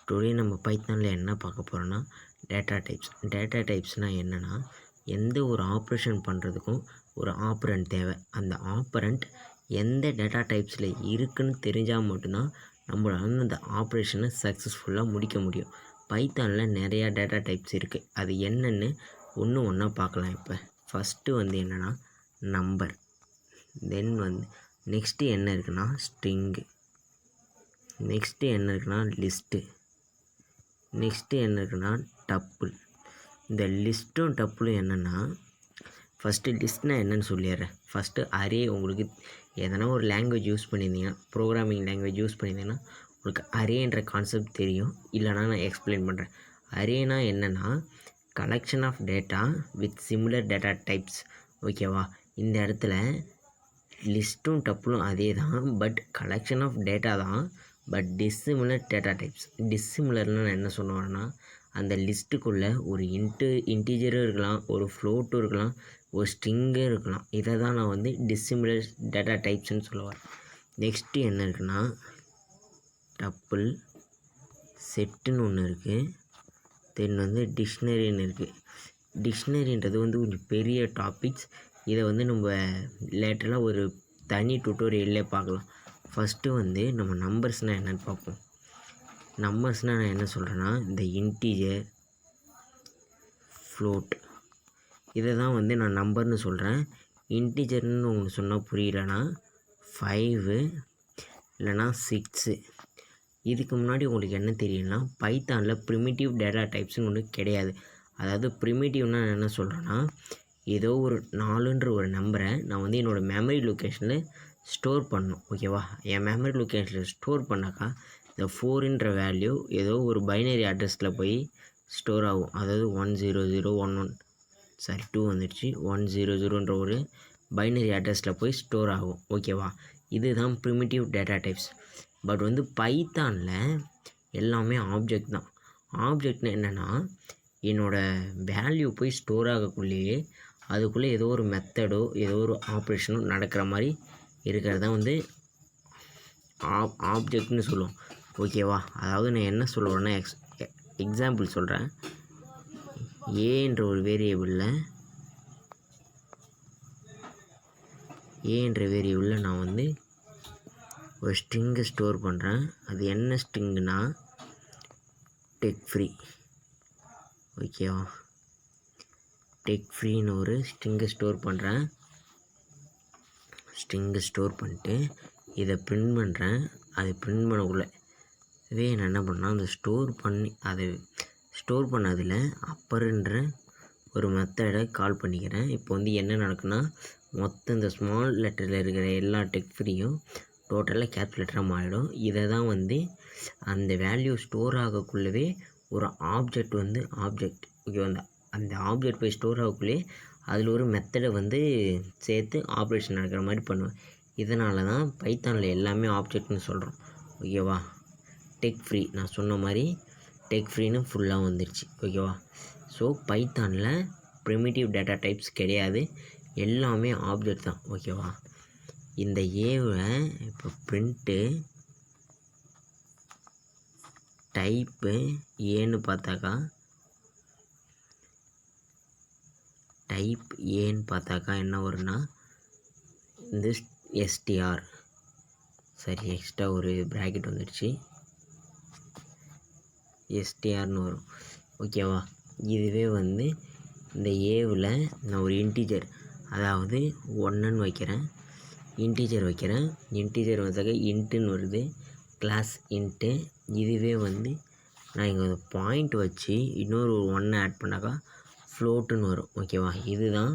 Today நம்ம பைத்தானில் என்ன பார்க்க போகிறோன்னா டேட்டா டைப்ஸ். டேட்டா டைப்ஸ்னால் என்னென்னா, எந்த ஒரு ஆப்ரேஷன் பண்ணுறதுக்கும் ஒரு ஆப்பரண்ட் தேவை. அந்த ஆப்பரண்ட் எந்த டேட்டா டைப்ஸில் இருக்குதுன்னு தெரிஞ்சால் மட்டும்தான் நம்மளால் அந்த ஆப்ரேஷனை சக்ஸஸ்ஃபுல்லாக முடிக்க முடியும். பைத்தானில் நிறையா டேட்டா டைப்ஸ் இருக்குது. அது என்னென்னு ஒன்று ஒன்றா பார்க்கலாம். இப்போ ஃபஸ்ட்டு என்னென்னா நம்பர். தென் நெக்ஸ்ட்டு என்ன இருக்குன்னா ஸ்ட்ரிங்கு. நெக்ஸ்ட்டு என்ன இருக்குன்னா லிஸ்ட்டு. நெக்ஸ்ட்டு என்ன இருக்குன்னா டப்புள். இந்த லிஸ்ட்டும் டப்புளும் என்னென்னா, ஃபஸ்ட்டு லிஸ்ட்னால் என்னென்னு சொல்லிடுறேன். First array. உங்களுக்கு எதனா ஒரு லாங்குவேஜ் யூஸ் பண்ணியிருந்தீங்கன்னா, ப்ரோக்ராமிங் லாங்குவேஜ் யூஸ் பண்ணியிருந்தீங்கன்னா உங்களுக்கு அரேன்ற கான்செப்ட் தெரியும். இல்லைனா நான் எக்ஸ்பிளைன் பண்ணுறேன். அரேனா என்னென்னா collection of data with similar data types. ஓகேவா? இந்த இடத்துல லிஸ்ட்டும் டப்புளும் அதே தான், பட் கலெக்ஷன் ஆஃப் டேட்டா தான், பட் டிஸ்சிமிலர் டேட்டா டைப்ஸ். டிஸ்சிமிலர்னு நான் என்ன சொல்லுவேன்னா, அந்த லிஸ்ட்டுக்குள்ளே ஒரு இன்டீஜரும் இருக்கலாம், ஒரு ஃப்ளோட்டும் இருக்கலாம், ஒரு ஸ்ட்ரிங்கும் இருக்கலாம். இதை தான் நான் டிஸ்சிமிலர் டேட்டா டைப்ஸ்ன்னு சொல்லுவேன். நெக்ஸ்ட்டு என்ன இருக்குன்னா டப்புள், செட்டுன்னு ஒன்று இருக்குது. தென் டிக்ஷ்னரின்னு இருக்குது. டிக்ஷ்னரின்றது கொஞ்சம் பெரிய டாபிக்ஸ். இதை நம்ம லேட்டராக ஒரு தனி டுட்டோரியல்லே பார்க்கலாம். ஃபஸ்ட்டு நம்ம நம்பர்ஸ்னால் என்னென்னு பார்ப்போம். நம்பர்ஸ்னால் நான் என்ன சொல்கிறேன்னா, இந்த இன்டீஜர், ஃப்ளோட், இதை தான் நான் நம்பர்னு சொல்கிறேன். இன்டீஜர்னு உங்களுக்கு சொன்னால் புரியலன்னா 5 இல்லைனா 6. இதுக்கு முன்னாடி உங்களுக்கு என்ன தெரியும்னா, பைத்தானில் ப்ரிமிட்டிவ் டேட்டா டைப்ஸ்னு ஒன்று கிடையாது. அதாவது ப்ரிமிட்டிவ்னால் நான் என்ன சொல்கிறேன்னா, ஏதோ ஒரு 4ன்ற ஒரு நம்பரை நான் என்னோடய மெமரி லொக்கேஷனில் ஸ்டோர் பண்ணணும். ஓகேவா? என் மெமரி லொக்கேஷனில் ஸ்டோர் பண்ணாக்கா இந்த 4ன்ற வேல்யூ ஏதோ ஒரு பைனரி அட்ரஸில் போய் ஸ்டோர் ஆகும். அதாவது 10011 2 வந்துடுச்சு. 100ன்ற ஒரு பைனரி அட்ரஸில் போய் ஸ்டோர் ஆகும். ஓகேவா? இதுதான் ப்ரிமிட்டிவ் டேட்டா டைப்ஸ். பட் பைத்தானில் எல்லாமே ஆப்ஜெக்ட் தான். ஆப்ஜெக்ட்னு என்னென்னா, என்னோடய வேல்யூ போய் ஸ்டோர் ஆகக்குள்ளேயே அதுக்குள்ளே ஏதோ ஒரு மெத்தடோ ஏதோ ஒரு ஆப்ரேஷனோ நடக்கிற மாதிரி இருக்கிறது தான் ஆப்ஜெக்ட்னு சொல்லுவோம். ஓகேவா? அதாவது நான் என்ன சொல்லுவேன்னா, எக்ஸாம்பிள் சொல்கிறேன். ஏன்ற ஒரு வேரியபிளில் நான் ஒரு ஸ்ட்ரிங்கை ஸ்டோர் பண்ணுறேன். அது என்ன ஸ்ட்ரிங்குனா டெக் ஃப்ரீ. ஓகேவா? டெக் ஃப்ரீன்னு ஒரு ஸ்ட்ரிங்கை ஸ்டோர் பண்ணுறேன். ஸ்ட்ரிங்கை ஸ்டோர் பண்ணிட்டு இதை பிரிண்ட் பண்ணுறேன். அதை பிரிண்ட் பண்ணக்குள்ளே நான் என்ன பண்ணால் அந்த ஸ்டோர் பண்ணதில் அப்பருன்ற ஒரு மெத்தடை கால் பண்ணிக்கிறேன். இப்போ என்ன நடக்குன்னா, மொத்தம் இந்த ஸ்மால் லெட்டரில் இருக்கிற எல்லா டெக் ஃப்ரீயும் டோட்டலாக கேல்குலேட்டராக மாறிடும். இதை தான் அந்த வேல்யூ ஸ்டோர் ஆகக்குள்ளவே ஒரு ஆப்ஜெக்ட் ஓகே, அந்த ஆப்ஜெக்ட் போய் ஸ்டோர் ஆகக்குள்ளே அதில் ஒரு மெத்தடை சேர்த்து ஆப்ரேஷன் நடக்கிற மாதிரி பண்ணுவேன். இதனால தான் பைத்தானில் எல்லாமே ஆப்ஜெக்ட்னு சொல்கிறோம். ஓகேவா? டெக் ஃப்ரீ நான் சொன்ன மாதிரி டெக் ஃப்ரீன்னு ஃபுல்லாக வந்துடுச்சு. ஓகேவா? ஸோ பைத்தானில் ப்ரிமிட்டிவ் டேட்டா டைப்ஸ் கிடையாது, எல்லாமே ஆப்ஜெக்ட் தான். ஓகேவா? இந்த ஏவை இப்போ பிரிண்ட்டு டைப்பு ஏன்னு பார்த்தாக்கா என்ன வரும்னா இந்த எஸ்டிஆர். சரி, எக்ஸ்ட்ரா ஒரு ப்ராக்கெட் வந்துடுச்சு, எஸ்டிஆர்னு வரும். ஓகேவா? இதுவே இந்த ஏவில் நான் ஒரு இன்டீஜர், அதாவது 1ன்னு வைக்கிறேன். இன்டீஜர் வந்தாக்க இன்ட்டுன்னு வருது, கிளாஸ் இன்ட்டு. இதுவே நான் இங்கே ஒரு பாயிண்ட் வச்சு இன்னொரு 1 ஆட் பண்ணாக்கா ஃப்ளோட்டுன்னு வரும். ஓகேவா? இதுதான்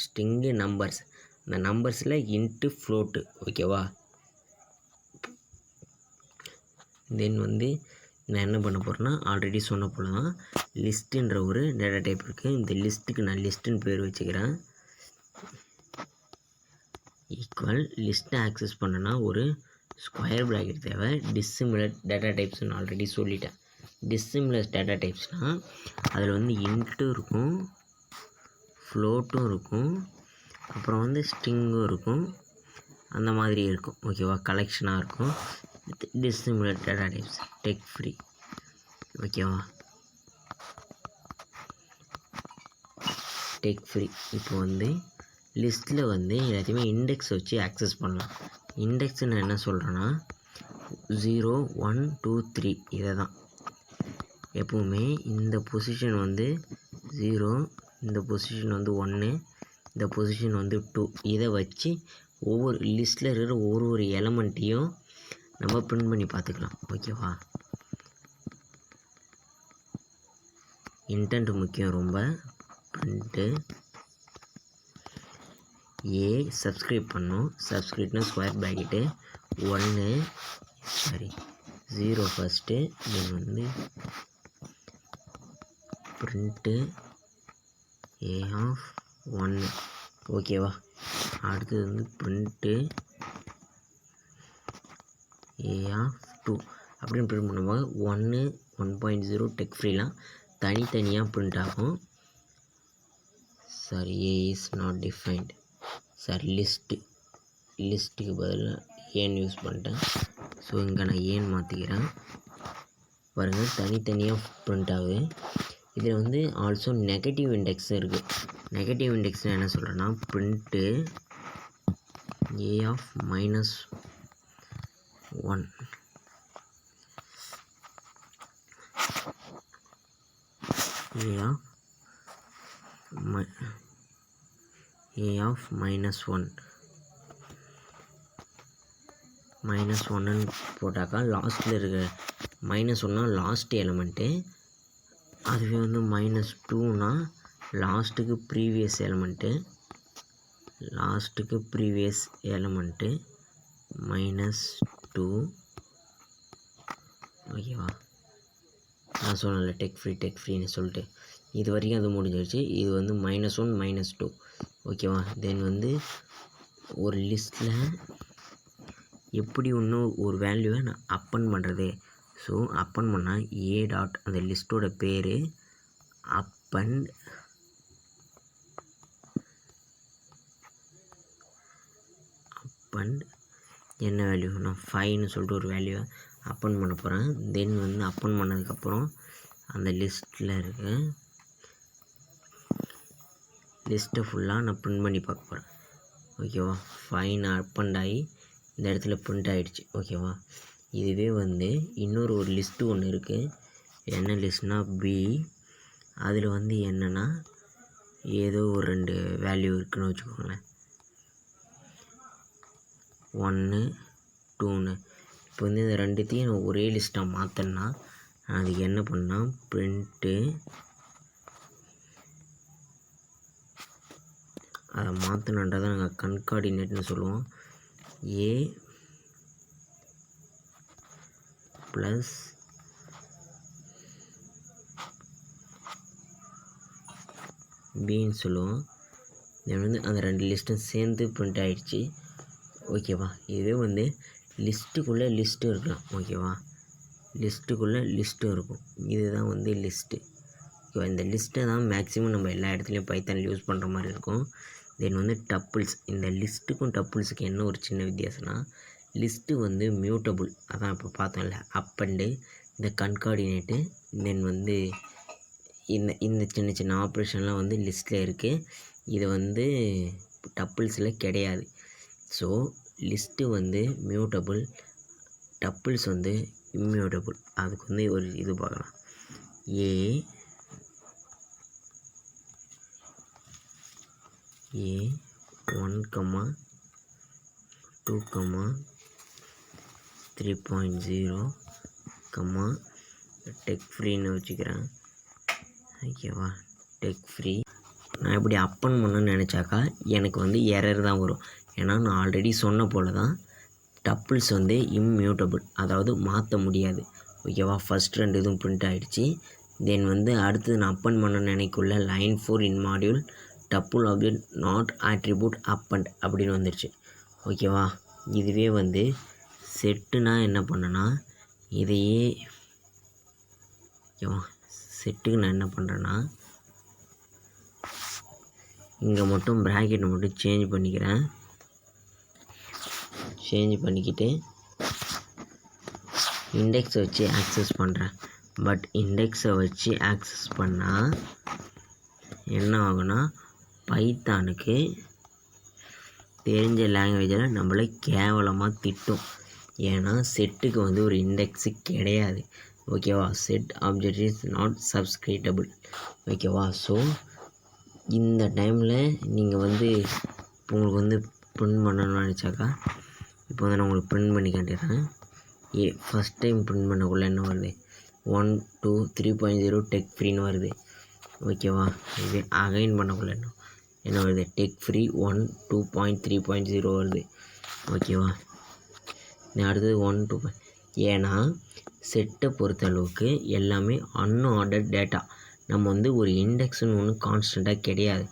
ஸ்ட்ரிங்கு நம்பர்ஸ். இந்த நம்பர்ஸில் இன்ட்டு ஃப்ளோட்டு. ஓகேவா? தென் நான் என்ன பண்ண போகிறேன்னா, ஆல்ரெடி சொன்ன போல தான் லிஸ்ட்டுன்ற ஒரு டேட்டா டைப் இருக்குது. இந்த லிஸ்ட்டுக்கு நான் லிஸ்ட்டுன்னு பேர் வச்சுக்கிறேன். ஈக்குவல் லிஸ்ட்டை ஆக்சஸ் பண்ணனா ஒரு ஸ்கொயர் ப்ராக்கெட் தேவை. டிஸ்சிமிலர் டேட்டா டைப்ஸ்னு ஆல்ரெடி சொல்லிட்டேன். டிஸ்சிமிலர் டேட்டா டைப்ஸ்னால் அதில் இன்ட்டும் இருக்கும், ஃப்ளோட்டும் இருக்கும், அப்புறம் ஸ்ட்ரிங்கும் இருக்கும், அந்த மாதிரி இருக்கும். ஓகேவா? கலெக்ஷனாக இருக்கும். With dissimilar data types tech free. ஓகேவா, டெக் ஃப்ரீ. இப்போ வந்து லிஸ்ட்டில் வந்து எல்லாத்தையுமே இண்டெக்ஸ் வச்சு ஆக்சஸ் பண்ணலாம். இண்டெக்ஸ் நான் என்ன சொல்கிறேன்னா 0 1 2 3 இதை தான் எப்போவுமே இந்த பொசிஷன் வந்து 0, இந்த பொசிஷன் வந்து 1, இந்த பொசிஷன் வந்து 2 இதை வச்சு ஒவ்வொரு லிஸ்ட்டில் இருக்கிற ஒரு எலமெண்ட்டையும் நம்ம பிரிண்ட் பண்ணி பார்த்துக்கலாம். ஓகேவா, இன்டென்ட் முக்கியம் ரொம்ப. பிரிண்ட்டு ஏ சப்ஸ்கிரைப் பண்ணணும். சப்ஸ்கிரைப்னா ஸ்கொயர் ப்ராக்கெட்டு 0 ஃபஸ்ட்டு, தென் வந்து பிரிண்ட்டு ஏ ஆஃப் 1. ஓகேவா, அடுத்தது வந்து பிரிண்ட்டு ஏ ஆஃப் 2 அப்படின்னு பிரிண்ட் பண்ணும்போது 1 1.0 டெக் ஃப்ரீலாம் தனித்தனியாக பிரிண்ட் ஆகும். Sorry, a is not defined. Sorry, லிஸ்ட்டுக்கு பதிலாக ஏன்னு யூஸ் பண்ணிட்டேன். ஸோ இங்கே நான் ஏன்னு மாற்றிக்கிறேன். பாருங்கள், தனித்தனியாக பிரிண்ட் ஆகுது. இதில் வந்து ஆல்சோ நெகட்டிவ் இண்டெக்ஸ் இருக்குது. நெகட்டிவ் இண்டெக்ஸ்னால் என்ன சொல்கிறேன்னா print A of -1 A of -1 -1ன்னு போட்டாக்கா லாஸ்ட்டில் இருக்கிற -1னா லாஸ்ட் எலமெண்ட்டு, அதுவே வந்து -2னா லாஸ்ட்டுக்கு ப்ரீவியஸ் எலமெண்ட்டு, -2. ஓகேவா, நான் சொன்னல டெக் ஃப்ரீன்னு சொல்லிட்டு இது வரைக்கும் அது முடிஞ்சிடுச்சு. இது வந்து -1 -2. ஓகேவா, தென் வந்து ஒரு லிஸ்ட்டில் எப்படி இன்னும் ஒரு வேல்யூவை நான் அப்பன் பண்ணுறது. ஸோ அப்பன் பண்ணால் ஏ டாட் அந்த லிஸ்ட்டோட பேர் அப்பன் என்ன வேல்யூ, நான் 5ன்னு சொல்லிட்டு ஒரு வேல்யூவை அப்பன் பண்ண போகிறேன். தென் வந்து அப்பன் பண்ணதுக்கப்புறம் அந்த லிஸ்ட்டை ஃபுல்லாக நான் பிரிண்ட் பண்ணி பார்க்க போகிறேன். ஓகேவா, 5 அப்பண்ட் ஆகி இந்த இடத்துல பிரிண்ட் ஆகிடுச்சு. ஓகேவா, இதுவே வந்து இன்னொரு லிஸ்ட்டு ஒன்று இருக்குது. என்ன லிஸ்ட்னா பி. அதில் வந்து என்னென்னா ஏதோ ஒரு 2 வேல்யூ இருக்குதுன்னு வச்சுக்கோங்களேன், 1 2ன்னு. இப்போ வந்து இந்த ரெண்டுத்தையும் நான் ஒரே லிஸ்ட்டாக மாற்றினா அதுக்கு என்ன பண்ணால் பிரிண்ட்டு அதை மாற்றினன்றதை நாங்கள் கன்கார்டினேட்னு சொல்லுவோம். ஏ ப்ளஸ் பின்னு சொல்லுவோம். இது வந்து அந்த 2 லிஸ்ட்டும் சேர்ந்து பிரிண்ட் ஆகிடுச்சு. ஓகேவா, இதுவே வந்து லிஸ்ட்டுக்குள்ளே லிஸ்ட்டு இருக்கலாம். ஓகேவா, லிஸ்ட்டுக்குள்ளே லிஸ்ட்டும் இருக்கும். இதுதான் வந்து லிஸ்ட்டு. ஓகேவா, இந்த லிஸ்ட்டை தான் மேக்ஸிமம் நம்ம எல்லா இடத்துலையும் பைத்தானில் யூஸ் பண்ணுற மாதிரி இருக்கும். தென் வந்து டப்புள்ஸ். இந்த லிஸ்ட்டுக்கும் டப்புள்ஸுக்கு என்ன ஒரு சின்ன வித்தியாசம்னா, லிஸ்ட்டு வந்து மியூட்டபுள், அதான் இப்போ பார்த்தோம்ல அப்பண்டு, இந்த கன்கார்டினேட்டு, தென் வந்து இந்த சின்ன சின்ன ஆப்ரேஷன்லாம் வந்து லிஸ்ட்டில் இருக்குது. இது வந்து டப்புள்ஸில் கிடையாது. ஸோ லிஸ்ட்டு வந்து மியூட்டபுள், டப்புள்ஸ் வந்து இம்மியூட்டபுள். அதுக்கு வந்து ஒரு இது பார்க்கலாம். ஏ 1, 2, 3.0, டெக் ஃப்ரீன்னு வச்சுக்கிறேன். ஓகேவா, டெக் ஃப்ரீ. நான் இப்படி அப்பன் பண்ணணும்னு நினச்சாக்கா எனக்கு வந்து எரர் தான் வரும். ஏன்னா நான் ஆல்ரெடி சொன்ன போல் தான் டப்புள்ஸ் வந்து இம்மியூட்டபுள், அதாவது மாற்ற முடியாது. ஓகேவா, ஃபஸ்ட் 2 இதுவும் பிரிண்ட் ஆகிடுச்சு. தென் வந்து அடுத்தது நான் அப்பன் பண்ண நினைக்குள்ள line 4 in module double object not attribute append அப்படின்னு வந்துடுச்சு. ஓகேவா, இதுவே வந்து செட்டுனா என்ன பண்ணேன்னா இதையே, ஓகேவா, செட்டுக்கு நான் என்ன பண்ணுறேன்னா இங்கே மட்டும் ப்ராக்கெட்டை மட்டும் சேஞ்ச் பண்ணிக்கிட்டு இண்டெக்ஸை வச்சு ஆக்சஸ் பண்ணுறேன். பட் இண்டெக்ஸை வச்சு ஆக்சஸ் பண்ணால் என்ன ஆகுனா பைத்தானுக்கு தெரிஞ்ச லாங்குவேஜில் நம்மளை கேவலமாக திட்டும். ஏன்னா செட்டுக்கு வந்து ஒரு இண்டெக்ஸு கிடையாது. ஓகேவா? Set object is not subscriptable. ஓகேவா? ஸோ இந்த டைமில் நீங்கள் வந்து உங்களுக்கு வந்து பிரிண்ட் பண்ணணும்னு நினச்சாக்கா இப்போ வந்து நான் உங்களுக்கு பிரிண்ட் பண்ணி காட்டிடுறேன். ஃபஸ்ட் டைம் பிரிண்ட் பண்ணக்குள்ளே என்ன வருது? 1 2 3.0 டெக் ஃப்ரீன்னு வருது. ஓகேவா? இது அகைன் பண்ணக்குள்ளே என்ன வருது? டெக் ஃப்ரீ 1 2.3.0 வருது. ஓகேவா? அடுத்தது 1 2. ஏன்னா செட்டை பொறுத்தளவுக்கு எல்லாமே அன்ஆர்டர் டேட்டா. நம்ம வந்து ஒரு இண்டெக்ஸ்னு ஒன்று கான்ஸ்டண்ட்டாக கிடையாது.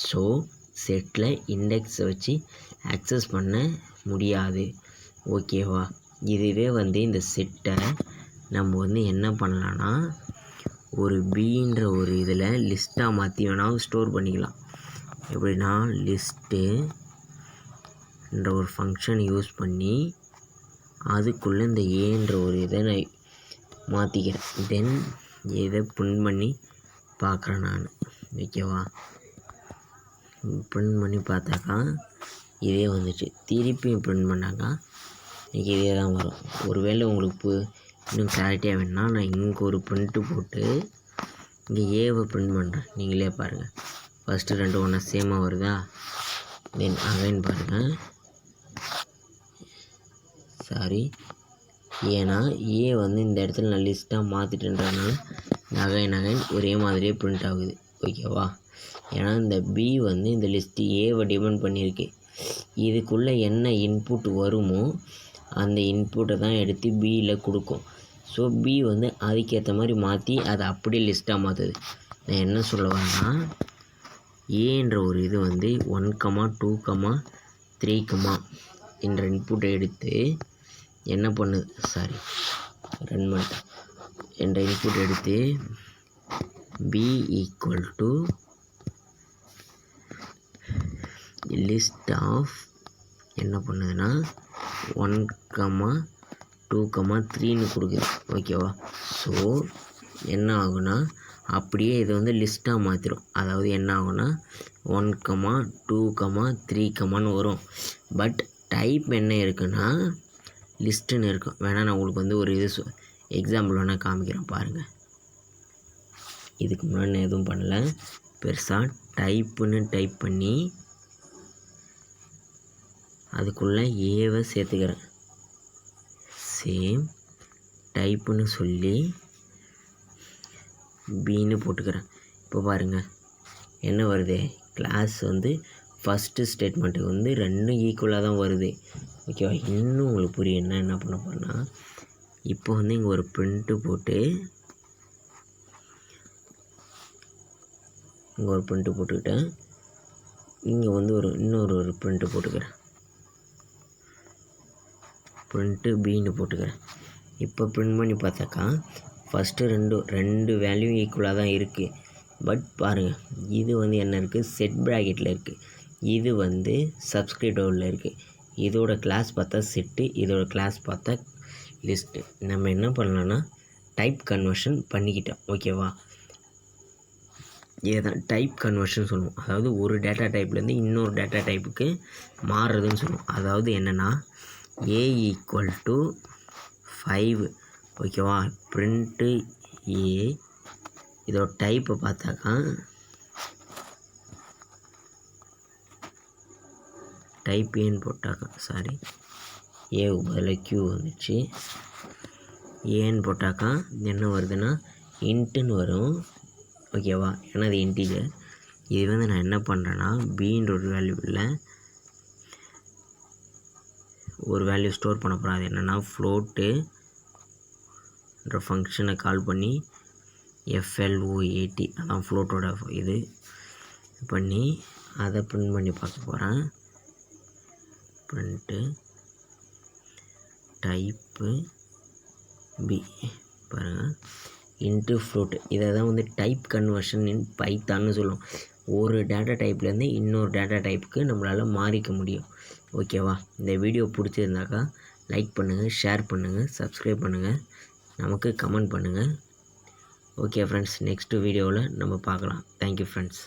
ஸோ செட்டில் இண்டெக்ஸை வச்சு ஆக்சஸ் பண்ண முடியாது. ஓகேவா? இதுவே வந்து இந்த செட்டை நம்ம வந்து என்ன பண்ணலான்னா ஒரு பின்ற ஒரு இதில் லிஸ்ட்டாக மாற்றி வேணாலும் ஸ்டோர் பண்ணிக்கலாம். எப்படின்னா லிஸ்ட்டுன்ற ஒரு ஃபங்க்ஷன் யூஸ் பண்ணி அதுக்குள்ளே இந்த ஏன்ற ஒரு இதை நான் மாற்றிக்கிறேன். தென் இதை பிரிண்ட் பண்ணி பார்க்குறேன் நான். ஓகேவா? பிரிண்ட் பண்ணி பார்த்தாக்கா இதே வந்துச்சு. திருப்பியும் பிரிண்ட் பண்ணாக்கா இன்றைக்கி இதே தான் வரும். ஒருவேளை உங்களுக்கு இன்னும் கிளாரிட்டியாக வேணுன்னா நான் இங்கே ஒரு பிரிண்ட்டு போட்டு இங்கே ஏவை பிரிண்ட் பண்ணுறேன். நீங்களே பாருங்கள். ஃபஸ்ட்டு 2 ஒன்றா சேமாக வருதா? தென் அகைன் பாருங்கள். சாரி, ஏன்னா ஏ வந்து இந்த இடத்துல நான் லிஸ்ட்டாக மாற்றிட்டுன்றதுனால அகைன் ஒரே மாதிரியே பிரிண்ட் ஆகுது. ஓகேவா? ஏன்னா இந்த பி வந்து இந்த லிஸ்ட்டு ஏவை டிபெண்ட் பண்ணியிருக்கு. இதுக்குள்ளே என்ன இன்புட் வருமோ அந்த இன்புட்டை தான் எடுத்து பியில் கொடுக்கும். ஸோ பி வந்து அதுக்கேற்ற மாதிரி மாற்றி அதை அப்படியே லிஸ்ட்டாக மாற்றுது. நான் என்ன சொல்ல வரேன்னா ஏன்ற ஒரு இது வந்து 1 2 3 என்ற இன்புட்டை எடுத்து என்ன பண்ணுது? சாரி, ரன் பண்ணிட்டேன். என்ற இன்புட் எடுத்து B equal to list of என்ன பண்ணுதுன்னா 1 2 3ன்னு கொடுக்குது. ஓகேவா? ஸோ என்ன ஆகுனா அப்படியே இதை வந்து லிஸ்ட்டாக மாற்றிடும். அதாவது என்ன ஆகுனா 1 2 3 வரும். பட் டைப் என்ன இருக்குன்னா லிஸ்ட்டுன்னு இருக்கும். வேணால் நான் உங்களுக்கு வந்து ஒரு இது எக்ஸாம்பிள் வேணால் காமிக்கிறேன் பாருங்கள். இதுக்கு முன்னாடி நான் எதுவும் பண்ணல. பெருசாக டைப்புன்னு டைப் பண்ணி அதுக்குள்ளே ஏவை சேர்த்துக்கிறேன். சேம் டைப்புன்னு சொல்லி பின்னு போட்டுக்கிறேன். இப்போ பாருங்கள் என்ன வருது? கிளாஸ் வந்து ஃபஸ்ட்டு ஸ்டேட்மெண்ட்டுக்கு வந்து 2 ஈக்குவலாக தான் வருது. ஓகேவா? இன்னும் உங்களுக்கு புரியும் என்ன பண்ண போகிறேன்னா இப்போ வந்து இங்கே ஒரு பிரிண்ட்டு போட்டு இங்கே ஒரு பிரிண்ட்டு போட்டுக்கிட்டேன். இங்கே வந்து இன்னொரு பிரிண்ட்டு போட்டுக்கிறேன். பிரிண்ட்டு பின்னு போட்டுக்கிறேன். இப்போ பிரிண்ட் பண்ணி பார்த்தாக்கா ஃபஸ்ட்டு ரெண்டு வேல்யூ ஈக்குவலாக தான் இருக்குது. பட் பாருங்கள், இது வந்து என்ன இருக்குது? செட் ப்ராக்கெட்டில் இருக்குது. இது வந்து சப்ஸ்கிரைட்டபிளில் இருக்குது. இதோட கிளாஸ் பார்த்தா செட்டு, இதோட கிளாஸ் பார்த்தா லிஸ்ட்டு. நம்ம என்ன பண்ணலான்னா டைப் கன்வர்ஷன் பண்ணிக்கிட்டோம். ஓகேவா? இதுதான் டைப் கன்வர்ஷன் சொல்லுவோம். அதாவது ஒரு டேட்டா டைப்லேருந்து இன்னொரு டேட்டா டைப்புக்கு மாறுறதுன்னு சொல்லுவோம். அதாவது என்னென்னா ஏ ஈக்குவல் டு 5. ஓகேவா? பிரிண்ட்டு ஏ, இதோட டைப்பை பார்த்தாக்கா டைப் ஏன்னு போட்டாக்கா, சாரி, ஏவுக்கு பதிலாக கியூ வந்துச்சு. ஏன்னு போட்டாக்கா என்ன வருதுன்னா இன்ட்டுன்னு வரும். ஓகேவா? ஏன்னா அது இன்டீஜர். இது வந்து நான் என்ன பண்ணுறேன்னா பின்ற ஒரு வேல்யூவில் ஒரு வேல்யூ ஸ்டோர் பண்ண போகிறேன். அது என்னென்னா ஃப்ளோட்டுன்ற ஃபங்க்ஷனை கால் பண்ணி FLOAT, அதான் ஃப்ளோட்டோட இது பண்ணி அதை பிரிண்ட் பண்ணி பார்க்க போகிறேன். பிரிண்ட்டு டைப்பு பி பாருங்கள், இன்ட்டு ஃப்ளோட். இதை தான் வந்து டைப் கன்வர்ஷன் இன் பைத்தான்னு சொல்லுவோம். ஒரு டேட்டா டைப்லேருந்து இன்னொரு டேட்டா டைப்புக்கு நம்மளால் மாறிக்க முடியும். ஓகேவா? இந்த வீடியோ பிடிச்சிருந்தாக்கா லைக் பண்ணுங்கள், ஷேர் பண்ணுங்கள், சப்ஸ்கிரைப் பண்ணுங்கள், நமக்கு கமெண்ட் பண்ணுங்கள். ஓகே ஃப்ரெண்ட்ஸ், நெக்ஸ்ட் வீடியோவில் நம்ம பார்க்கலாம். Thank you friends.